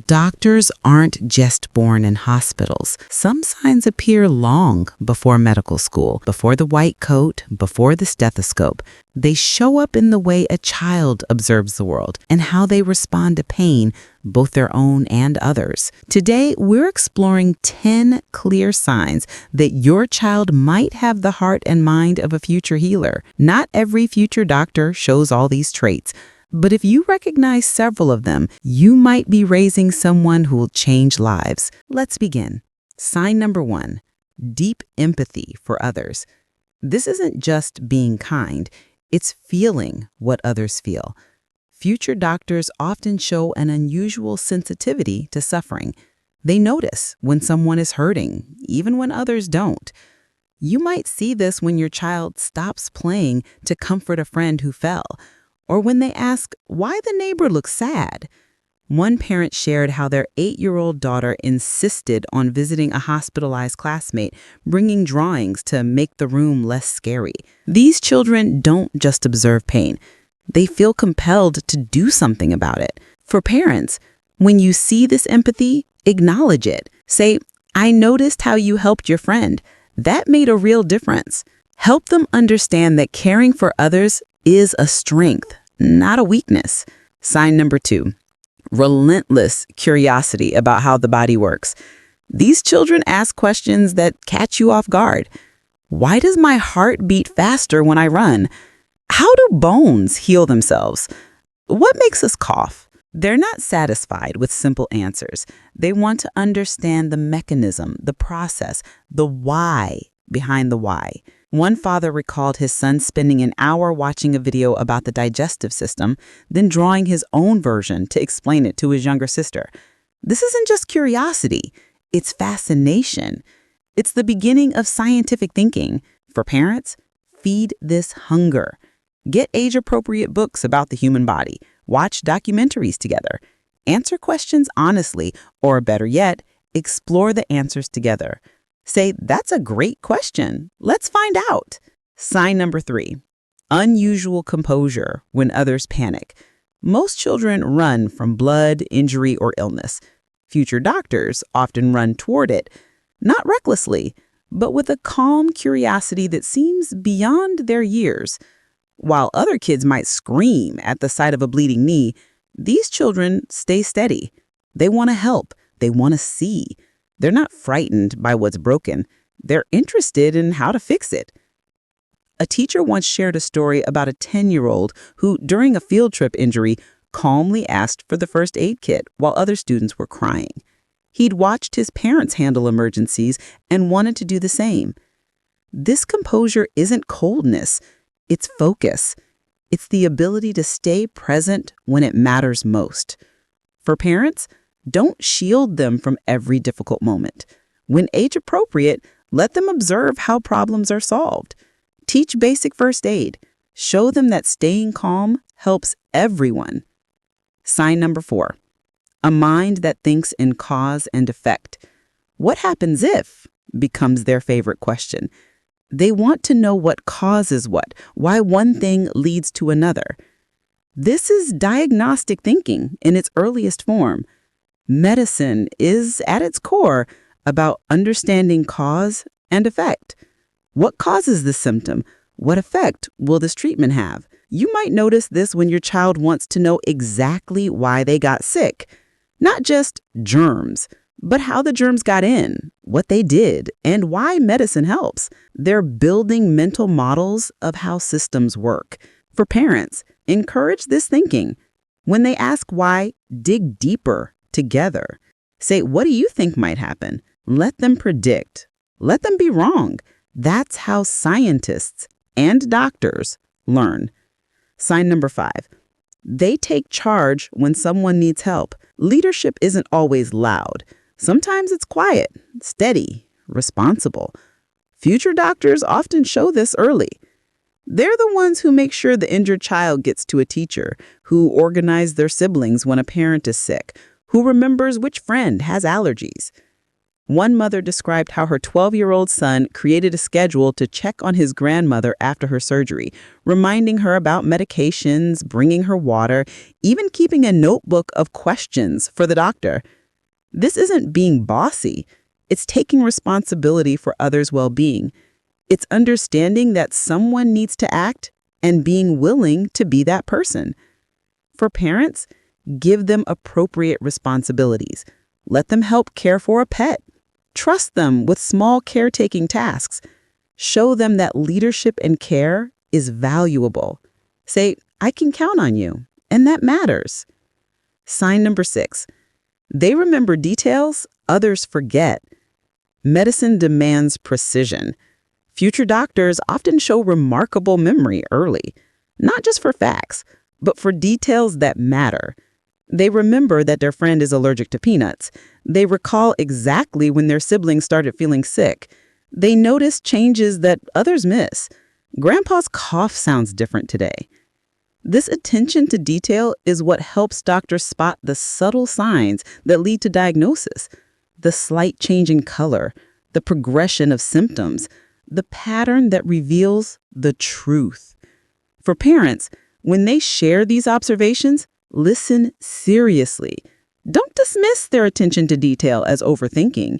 Doctors aren't just born in hospitals. Some signs appear long before medical school, before the white coat, before the stethoscope. They show up in the way a child observes the world and how they respond to pain, both their own and others. Today, we're exploring 10 clear signs that your child might have the heart and mind of a future healer. Not every future doctor shows all these traits. But if you recognize several of them, you might be raising someone who will change lives. Let's begin. Sign number 1, deep empathy for others. This isn't just being kind, it's feeling what others feel. Future doctors often show an unusual sensitivity to suffering. They notice when someone is hurting, even when others don't. You might see this when your child stops playing to comfort a friend who fell, or when they ask why the neighbor looks sad. One parent shared how their 8-year-old daughter insisted on visiting a hospitalized classmate, bringing drawings to make the room less scary. These children don't just observe pain. They feel compelled to do something about it. For parents, when you see this empathy, acknowledge it. Say, "I noticed how you helped your friend. That made a real difference." Help them understand that caring for others is a strength, not a weakness. Sign number 2, relentless curiosity about how the body works. These children ask questions that catch you off guard. Why does my heart beat faster when I run? How do bones heal themselves? What makes us cough? They're not satisfied with simple answers. They want to understand the mechanism, the process, the why behind the why. One father recalled his son spending an hour watching a video about the digestive system, then drawing his own version to explain it to his younger sister. This isn't just curiosity, it's fascination. It's the beginning of scientific thinking. For parents, feed this hunger. Get age-appropriate books about the human body. Watch documentaries together. Answer questions honestly, or better yet, explore the answers together. Say, "That's a great question. Let's find out." Sign number 3, unusual composure when others panic. Most children run from blood, injury, or illness. Future doctors often run toward it, not recklessly, but with a calm curiosity that seems beyond their years. While other kids might scream at the sight of a bleeding knee, these children stay steady. They want to help. They want to see. They're not frightened by what's broken. They're interested in how to fix it. A teacher once shared a story about a 10-year-old who, during a field trip injury, calmly asked for the first aid kit while other students were crying. He'd watched his parents handle emergencies and wanted to do the same. This composure isn't coldness, it's focus. It's the ability to stay present when it matters most. For parents, don't shield them from every difficult moment. When age appropriate, let them observe how problems are solved. Teach basic first aid. Show them that staying calm helps everyone. Sign number 4, a mind that thinks in cause and effect. What happens if becomes their favorite question. They want to know what causes what, why one thing leads to another. This is diagnostic thinking in its earliest form. Medicine is, at its core, about understanding cause and effect. What causes the symptom? What effect will this treatment have? You might notice this when your child wants to know exactly why they got sick. Not just germs, but how the germs got in, what they did, and why medicine helps. They're building mental models of how systems work. For parents, encourage this thinking. When they ask why, dig deeper together. Say, "What do you think might happen?" Let them predict. Let them be wrong. That's how scientists and doctors learn. Sign number 5, they take charge when someone needs help. Leadership isn't always loud. Sometimes it's quiet, steady, responsible. Future doctors often show this early. They're the ones who make sure the injured child gets to a teacher, who organize their siblings when a parent is sick, who remembers which friend has allergies. One mother described how her 12-year-old son created a schedule to check on his grandmother after her surgery, reminding her about medications, bringing her water, even keeping a notebook of questions for the doctor. This isn't being bossy. It's taking responsibility for others' well-being. It's understanding that someone needs to act and being willing to be that person. For parents, give them appropriate responsibilities. Let them help care for a pet. Trust them with small caretaking tasks. Show them that leadership and care is valuable. Say, I can count on you, and that matters. Sign number 6. They remember details others forget. Medicine demands precision. Future doctors often show remarkable memory early, not just for facts, but for details that matter. They remember that their friend is allergic to peanuts. They recall exactly when their siblings started feeling sick. They notice changes that others miss. Grandpa's cough sounds different today. This attention to detail is what helps doctors spot the subtle signs that lead to diagnosis. The slight change in color, the progression of symptoms, the pattern that reveals the truth. For parents, when they share these observations, listen seriously. Don't dismiss their attention to detail as overthinking.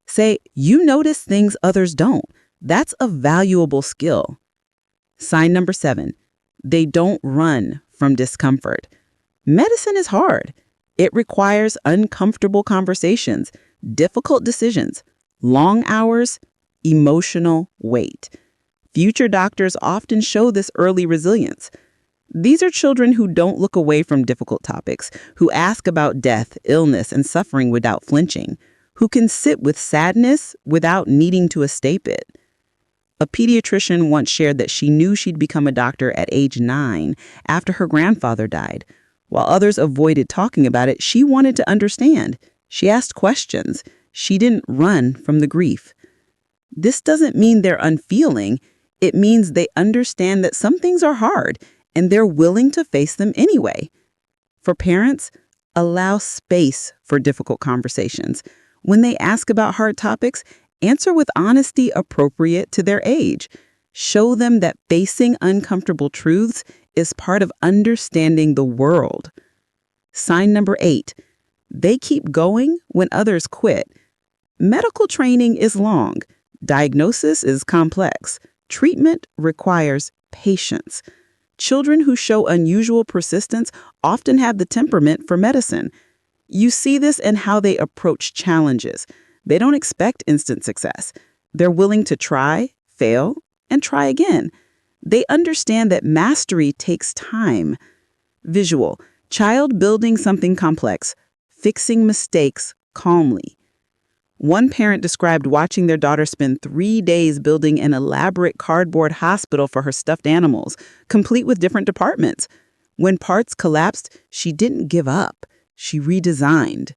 Say, you notice things others don't. That's a valuable skill. Sign number 7. They don't run from discomfort. Medicine is hard. It requires uncomfortable conversations, difficult decisions, long hours, emotional weight. Future doctors often show this early resilience. These are children who don't look away from difficult topics, who ask about death, illness, and suffering without flinching, who can sit with sadness without needing to escape it. A pediatrician once shared that she knew she'd become a doctor at age 9 after her grandfather died. While others avoided talking about it, she wanted to understand. She asked questions. She didn't run from the grief. This doesn't mean they're unfeeling. It means they understand that some things are hard, and they're willing to face them anyway. For parents, allow space for difficult conversations. When they ask about hard topics, answer with honesty appropriate to their age. Show them that facing uncomfortable truths is part of understanding the world. Sign number 8. They keep going when others quit. Medical training is long. Diagnosis is complex. Treatment requires patience. Children who show unusual persistence often have the temperament for medicine. You see this in how they approach challenges. They don't expect instant success. They're willing to try, fail, and try again. They understand that mastery takes time. Visual, child building something complex, fixing mistakes calmly. One parent described watching their daughter spend 3 days building an elaborate cardboard hospital for her stuffed animals, complete with different departments. When parts collapsed, she didn't give up. She redesigned.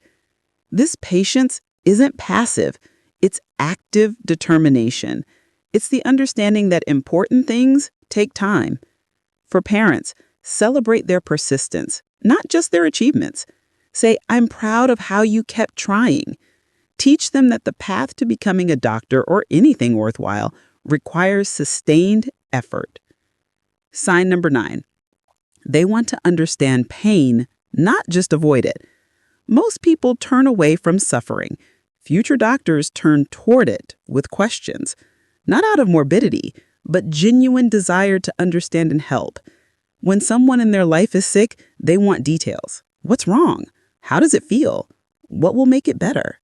This patience isn't passive. It's active determination. It's the understanding that important things take time. For parents, celebrate their persistence, not just their achievements. Say, I'm proud of how you kept trying. Teach them that the path to becoming a doctor or anything worthwhile requires sustained effort. Sign number 9. They want to understand pain, not just avoid it. Most people turn away from suffering. Future doctors turn toward it with questions, not out of morbidity, but genuine desire to understand and help. When someone in their life is sick, they want details. What's wrong? How does it feel? What will make it better?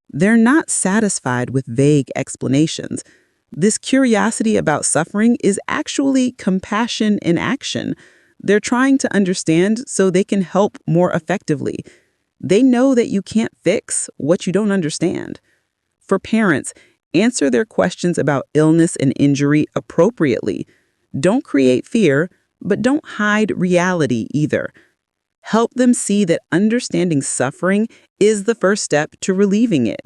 They're not satisfied with vague explanations. This curiosity about suffering is actually compassion in action. They're trying to understand so they can help more effectively. They know that you can't fix what you don't understand. For parents, answer their questions about illness and injury appropriately. Don't create fear, but don't hide reality either. Help them see that understanding suffering is the first step to relieving it.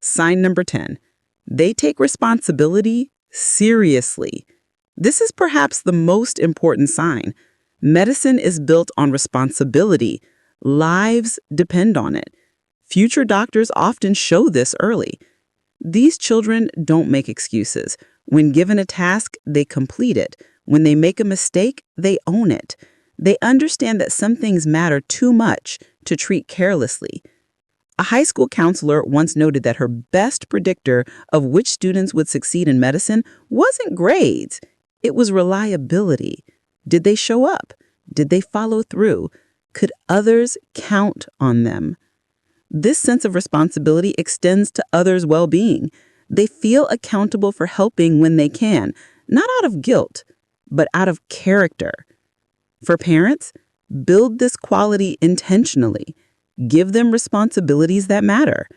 Sign number 10. They take responsibility seriously. This is perhaps the most important sign. Medicine is built on responsibility. Lives depend on it. Future doctors often show this early. These children don't make excuses. When given a task, they complete it. When they make a mistake, they own it. They understand that some things matter too much to treat carelessly. A high school counselor once noted that her best predictor of which students would succeed in medicine wasn't grades. It was reliability. Did they show up? Did they follow through? Could others count on them? This sense of responsibility extends to others' well-being. They feel accountable for helping when they can, not out of guilt, but out of character. For parents, build this quality intentionally. Give them responsibilities that matter.